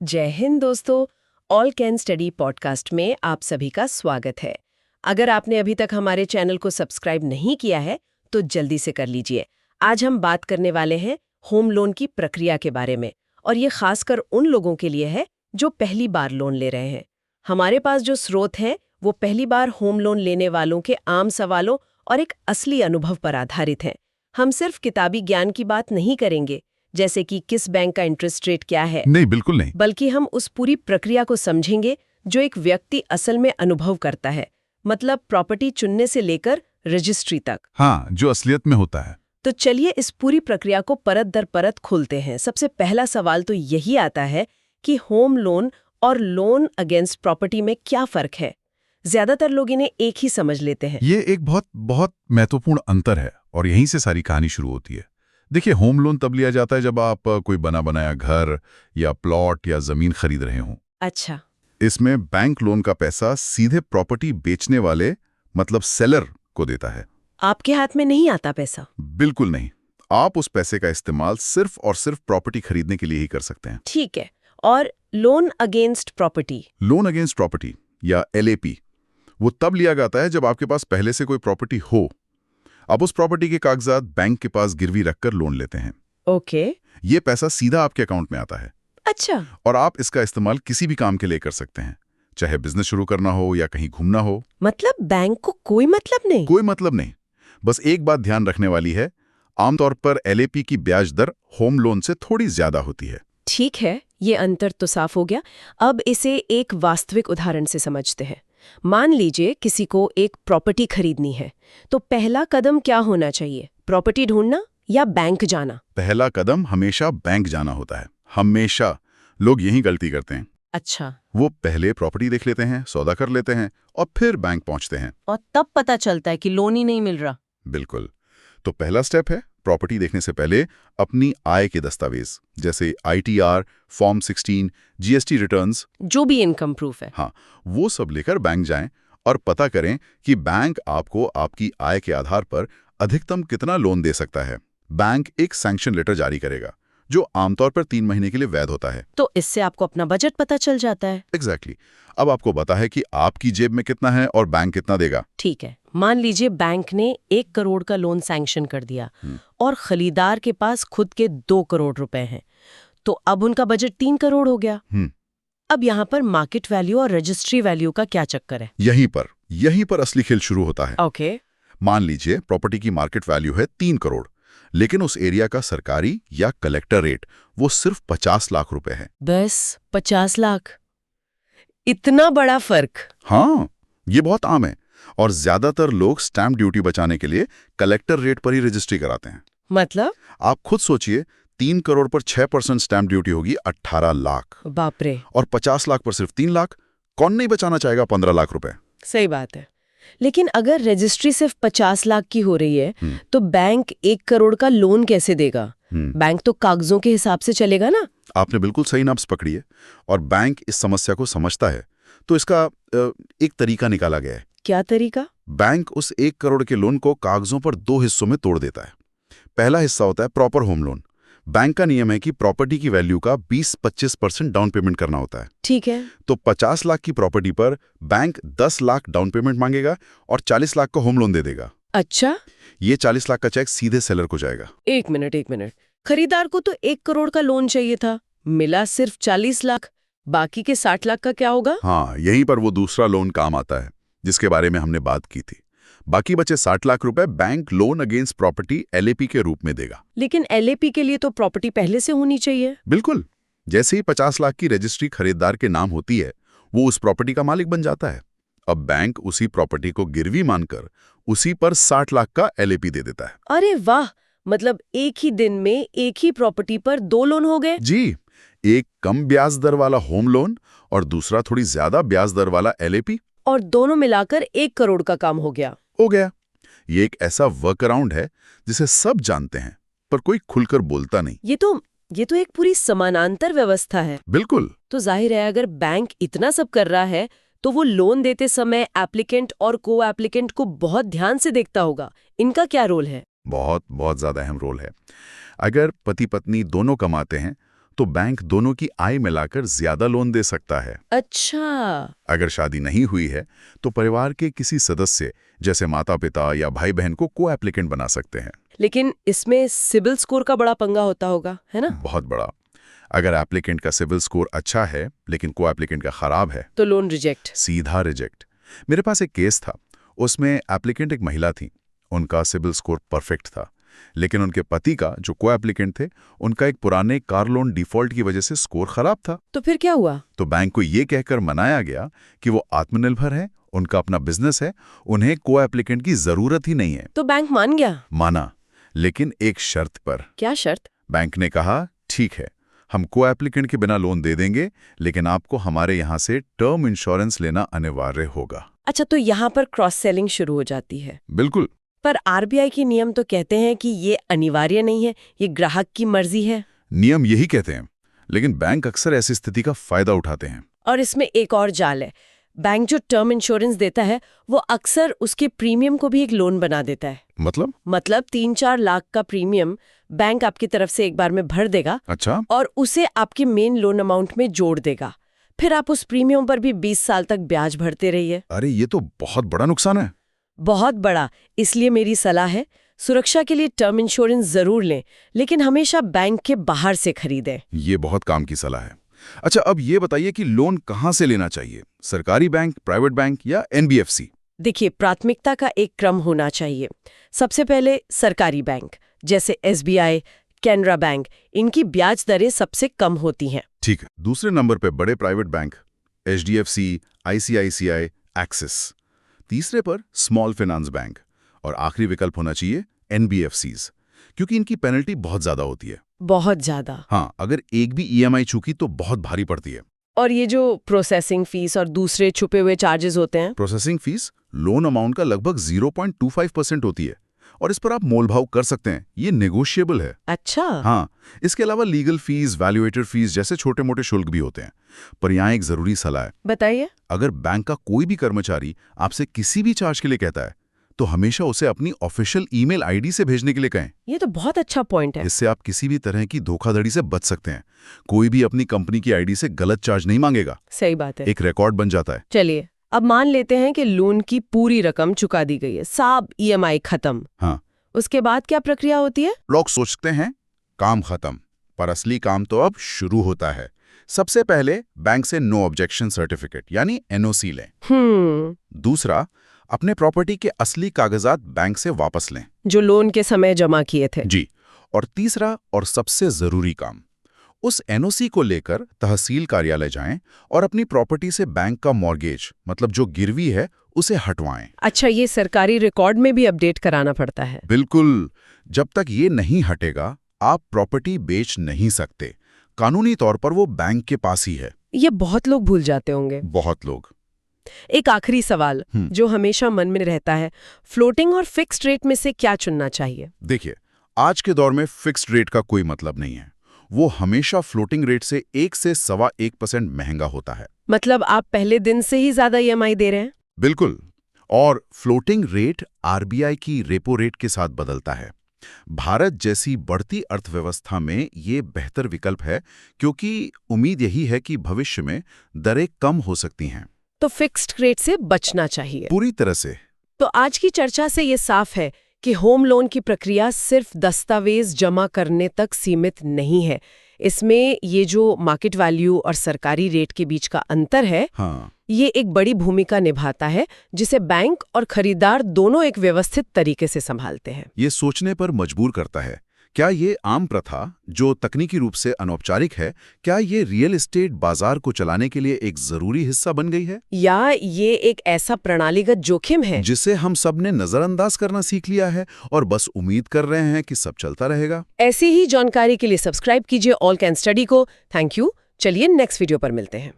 जय हिंद दोस्तों। All can study podcast में आप सभी का स्वागत है। अगर आपने अभी तक हमारे चैनल को सब्सक्राइब नहीं किया है तो जल्दी से कर लीजिए। आज हम बात करने वाले हैं होम लोन की प्रक्रिया के बारे में, और ये खासकर उन लोगों के लिए है जो पहली बार लोन ले रहे हैं। हमारे पास जो स्रोत है वो पहली बार होम लोन लेने वालों के आम सवालों और एक असली अनुभव पर आधारित है। हम सिर्फ किताबी ज्ञान की बात नहीं करेंगे, जैसे कि किस बैंक का इंटरेस्ट रेट क्या है, नहीं, बिल्कुल नहीं। बल्कि हम उस पूरी प्रक्रिया को समझेंगे जो एक व्यक्ति असल में अनुभव करता है, मतलब प्रॉपर्टी चुनने से लेकर रजिस्ट्री तक। हाँ, जो असलियत में होता है। तो चलिए इस पूरी प्रक्रिया को परत दर परत खोलते हैं। सबसे पहला सवाल तो यही आता है कि होम लोन और लोन अगेंस्ट प्रॉपर्टी में क्या फर्क है। ज्यादातर लोग इन्हें एक ही समझ लेते हैं। ये एक बहुत बहुत महत्वपूर्ण अंतर है और यहीं से सारी कहानी शुरू होती है। देखिए, होम लोन तब लिया जाता है जब आप कोई बना बनाया घर या प्लॉट या जमीन खरीद रहे हों। अच्छा। इसमें बैंक लोन का पैसा सीधे प्रॉपर्टी बेचने वाले मतलब सेलर को देता है। आपके हाथ में नहीं आता पैसा? बिल्कुल नहीं। आप उस पैसे का इस्तेमाल सिर्फ और सिर्फ प्रॉपर्टी खरीदने के लिए ही कर सकते हैं। ठीक है। और loan against property? Loan against property या एलएपी वो तब लिया जाता है जब आपके पास पहले से कोई प्रॉपर्टी हो। आप उस प्रॉपर्टी के कागजात बैंक के पास गिरवी रखकर लोन लेते हैं। ओके। ये पैसा सीधा आपके अकाउंट में आता है। अच्छा। और आप इसका इस्तेमाल किसी भी काम के लिए कर सकते हैं, चाहे बिजनेस शुरू करना हो या कहीं घूमना हो। मतलब बैंक को कोई मतलब नहीं? कोई मतलब नहीं। बस एक बात ध्यान रखने वाली है, आमतौर पर एलएपी की ब्याज दर होम लोन से थोड़ी ज्यादा होती है। ठीक है, ये अंतर तो साफ हो गया। अब इसे एक वास्तविक उदाहरण से समझते हैं। मान लीजिए किसी को एक प्रॉपर्टी खरीदनी है, तो पहला कदम क्या होना चाहिए? प्रॉपर्टी ढूंढना या बैंक जाना? पहला कदम हमेशा बैंक जाना होता है। हमेशा लोग यही गलती करते हैं। अच्छा। वो पहले प्रॉपर्टी देख लेते हैं, सौदा कर लेते हैं और फिर बैंक पहुंचते हैं। और तब पता चलता है कि लोन ही नहीं मिल रहा। बिल्कुल। तो पहला स्टेप है प्रॉपर्टी देखने से पहले अपनी आय के दस्तावेज जैसे आईटीआर, फॉर्म 16, जीएसटी रिटर्न्स, जो भी इनकम प्रूफ है। हाँ, वो सब लेकर बैंक जाएं और पता करें कि बैंक आपको आपकी आय के आधार पर अधिकतम कितना लोन दे सकता है। बैंक एक सैंक्शन लेटर जारी करेगा जो आमतौर पर 3 महीने के लिए वैध होता है। तो इससे आपको अपना बजट पता चल जाता है। एग्जैक्टली। अब आपको पता है कि आपकी जेब में कितना है और बैंक कितना देगा। ठीक है, मान लीजिए बैंक ने 1 करोड़ का लोन सैंक्शन कर दिया और खरीदार के पास खुद के 2 करोड़ रुपए हैं, तो अब उनका बजट 3 करोड़ हो गया। अब यहाँ पर मार्केट वैल्यू और रजिस्ट्री वैल्यू का क्या चक्कर है? यहीं पर असली खेल शुरू होता है। ओके। मान लीजिए प्रॉपर्टी की मार्केट वैल्यू है 3 करोड़, लेकिन उस एरिया का सरकारी या कलेक्टर रेट वो सिर्फ 50 लाख रुपए है। बस 50 लाख? इतना बड़ा फर्क? हाँ, ये बहुत आम है और ज्यादातर लोग स्टैंप ड्यूटी बचाने के लिए कलेक्टर रेट पर ही रजिस्ट्री कराते हैं। मतलब? आप खुद सोचिए, 3 करोड़ पर 6% स्टैंप ड्यूटी होगी 18 लाख। बाप रे। और 50 लाख पर सिर्फ 3 लाख। कौन नहीं बचाना चाहेगा 15 लाख रुपए? सही बात है। लेकिन अगर रजिस्ट्री सिर्फ 50 लाख की हो रही है तो बैंक 1 करोड़ का लोन कैसे देगा? बैंक तो कागजों के हिसाब से चलेगा ना। आपने बिल्कुल सही नब्ज पकड़ी है और बैंक इस समस्या को समझता है, तो इसका एक तरीका निकाला गया है। क्या तरीका? बैंक उस 1 करोड़ के लोन को कागजों पर 2 हिस्सों में तोड़ देता है। पहला हिस्सा होता है प्रॉपर होम लोन। बैंक का नियम है कि प्रॉपर्टी की वैल्यू का 20-25% डाउन पेमेंट करना होता है। ठीक है। तो 50 लाख की प्रॉपर्टी पर बैंक 10 लाख डाउन पेमेंट मांगेगा और 40 लाख का होम लोन दे देगा। अच्छा। ये 40 लाख का चेक सीधे सेलर को जाएगा। एक मिनट। खरीदार को तो 1 करोड़ का लोन चाहिए था, मिला सिर्फ 40 लाख। बाकी के 60 लाख का क्या होगा? हाँ, यहीं पर वो दूसरा लोन काम आता है जिसके बारे में हमने बात की थी। बाकी बचे 60 लाख रुपए bank loan against property LAP के रूप में देगा। लेकिन एलएपी के लिए तो प्रॉपर्टी पहले से होनी चाहिए। बिल्कुल। जैसे ही 50 लाख की रजिस्ट्री खरीदार के नाम होती है, वो उस प्रॉपर्टी का मालिक बन जाता है। अब बैंक उसी प्रॉपर्टी को गिरवी मानकर उसी पर 60 लाख का एलएपी दे देता है। अरे वाह, मतलब एक ही दिन में एक ही प्रॉपर्टी पर 2 लोन हो गए। जी, एक कम ब्याज दर वाला होम लोन और दूसरा थोड़ी ज्यादा ब्याज दर वाला एलएपी, और दोनों मिलाकर 1 करोड़ का काम हो गया। ये एक ऐसा वर्क अराउंड है जिसे सब जानते हैं पर कोई खुलकर बोलता नहीं। ये तो एक पूरी समानांतर व्यवस्था है। बिल्कुल। तो जाहिर है अगर बैंक इतना सब कर रहा है तो वो लोन देते समय एप्लीकेंट और को एप्लीकेंट को बहुत ध्यान से देखता होगा। इनका क्या रोल है? बहुत बहुत ज्यादा अहम रोल है। अगर पति पत्नी दोनों कमाते हैं तो बैंक दोनों की आय मिलाकर ज्यादा लोन दे सकता है। अच्छा। अगर शादी नहीं हुई है तो परिवार के किसी सदस्य जैसे माता-पिता या भाई-बहन को एप्लीकेंट बना सकते हैं। लेकिन इसमें सिबिल स्कोर का बड़ा पंगा होता होगा, है ना? बहुत बड़ा। अगर एप्लीकेंट का सिविल स्कोर अच्छा है लेकिन को एप्लीकेंट का खराब है तो लोन रिजेक्ट। सीधा रिजेक्ट। मेरे पास एक केस था, उसमें एप्लीकेंट एक महिला थी, उनका सिविल स्कोर परफेक्ट था, लेकिन उनके पति का जो को एप्लीकेंट थे उनका एक पुराने कार लोन डिफॉल्ट की वजह से स्कोर खराब था। तो फिर क्या हुआ? तो बैंक को ये कहकर मनाया गया कि वो आत्मनिर्भर है, उनका अपना बिजनेस है, उन्हें को एप्लीकेंट की जरूरत ही नहीं है। तो बैंक मान गया? माना, लेकिन एक शर्त पर। क्या शर्त? बैंक ने कहा ठीक है, हम को एप्लीकेंट के बिना लोन दे देंगे, लेकिन आपको हमारे यहाँ से टर्म इंश्योरेंस लेना अनिवार्य होगा। अच्छा, तो यहाँ पर क्रॉस सेलिंग शुरू हो जाती है। बिल्कुल। पर आरबीआई के नियम तो कहते हैं कि ये अनिवार्य नहीं है, ये ग्राहक की मर्जी है। नियम यही कहते हैं, लेकिन बैंक अक्सर ऐसी स्थिति का फायदा उठाते हैं। और इसमें एक और जाल है, बैंक जो टर्म इंश्योरेंस देता है वो अक्सर उसके प्रीमियम को भी एक लोन बना देता है। मतलब 3-4 लाख का प्रीमियम बैंक आपकी तरफ से एक बार में भर देगा। अच्छा। और उसे आपके मेन लोन अमाउंट में जोड़ देगा, फिर आप उस प्रीमियम पर भी 20 साल तक ब्याज भरते रहिए। अरे ये तो बहुत बड़ा नुकसान है। बहुत बड़ा। इसलिए मेरी सलाह है, सुरक्षा के लिए टर्म इंश्योरेंस जरूर लें, लेकिन हमेशा बैंक के बाहर से खरीदें। ये बहुत काम की सलाह है। अच्छा, अब ये बताइए कि लोन कहाँ से लेना चाहिए, सरकारी बैंक, प्राइवेट बैंक या एनबीएफसी? देखिए, प्राथमिकता का एक क्रम होना चाहिए। सबसे पहले सरकारी बैंक जैसे एसबीआई, कैनरा बैंक, इनकी ब्याज दरें सबसे कम होती हैं। ठीक है। दूसरे नंबर पे बड़े private bank, HDFC, ICICI, axis. तीसरे पर स्मॉल फाइनेंस बैंक, और आखिरी विकल्प होना चाहिए एनबीएफसीज, क्योंकि इनकी पेनल्टी बहुत ज्यादा होती है। बहुत ज्यादा। हाँ, अगर एक भी ईएमआई चूकी तो बहुत भारी पड़ती है। और ये जो प्रोसेसिंग फीस और दूसरे छुपे हुए चार्जेस होते हैं? प्रोसेसिंग फीस लोन अमाउंट का लगभग 0.25% होती है, और इस पर आप मोलभाव कर सकते हैं, ये नेगोशिएबल है। अच्छा। हाँ, इसके अलावा लीगल फीस, वैल्यूएटर फीस जैसे छोटे मोटे शुल्क भी होते हैं। पर यहाँ एक जरूरी सलाह है। बताइए। अगर बैंक का कोई भी कर्मचारी आपसे किसी भी चार्ज के लिए कहता है तो हमेशा उसे अपनी ऑफिशियल ईमेल आईडी से भेजने के लिए कहें। ये तो बहुत अच्छा पॉइंट है। इससे आप किसी भी तरह की धोखाधड़ी से बच सकते हैं। कोई भी अपनी कंपनी की आईडी से गलत चार्ज नहीं मांगेगा। सही बात है। एक रिकॉर्ड बन जाता है। चलिए, अब मान लेते हैं कि लोन की पूरी रकम चुका दी गई है, सब ईएमआई खत्म। हाँ। उसके बाद क्या प्रक्रिया होती है? लोग सोचते हैं काम खत्म, पर असली काम तो अब शुरू होता है। सबसे पहले बैंक से नो ऑब्जेक्शन सर्टिफिकेट यानी एनओसी लें। दूसरा, अपने प्रॉपर्टी के असली कागजात बैंक से वापस लें, जो लोन के समय जमा किए थे। जी। और तीसरा और सबसे जरूरी काम, उस एनओसी को लेकर तहसील कार्यालय जाएं और अपनी प्रॉपर्टी से बैंक का मॉर्गेज, मतलब जो गिरवी है, उसे हटवाएं। अच्छा, ये सरकारी रिकॉर्ड में भी अपडेट कराना पड़ता है? बिल्कुल। जब तक ये नहीं हटेगा आप प्रॉपर्टी बेच नहीं सकते। कानूनी तौर पर वो बैंक के पास ही है। ये बहुत लोग भूल जाते होंगे। बहुत लोग। एक आखिरी सवाल जो हमेशा मन में रहता है, फ्लोटिंग और फिक्स्ड रेट में से क्या चुनना चाहिए? देखिए, आज के दौर में फिक्स्ड रेट का कोई मतलब नहीं है। वो हमेशा फ्लोटिंग रेट से 1 से 1.25% महंगा होता है। मतलब आप पहले दिन से ही ज्यादा ईएमआई दे रहे हैं? बिल्कुल। और फ्लोटिंग रेट आरबीआई की रेपो रेट के साथ बदलता है। भारत जैसी बढ़ती अर्थव्यवस्था में ये बेहतर विकल्प है, क्योंकि उम्मीद यही है कि भविष्य में दरें कम हो सकती हैं। तो फिक्स्ड रेट से बचना चाहिए पूरी तरह से। तो आज की चर्चा से ये साफ है कि होम लोन की प्रक्रिया सिर्फ दस्तावेज जमा करने तक सीमित नहीं है। इसमें ये जो मार्केट वैल्यू और सरकारी रेट के बीच का अंतर है, हाँ, ये एक बड़ी भूमिका निभाता है, जिसे बैंक और खरीदार दोनों एक व्यवस्थित तरीके से संभालते हैं। ये सोचने पर मजबूर करता है, क्या ये आम प्रथा जो तकनीकी रूप से अनौपचारिक है, क्या ये रियल एस्टेट बाजार को चलाने के लिए एक जरूरी हिस्सा बन गई है, या ये एक ऐसा प्रणालीगत जोखिम है जिसे हम सब ने नजरअंदाज करना सीख लिया है और बस उम्मीद कर रहे हैं कि सब चलता रहेगा? ऐसी ही जानकारी के लिए सब्सक्राइब कीजिए ऑल कैन स्टडी को। Thank you. चलिए नेक्स्ट वीडियो पर मिलते हैं।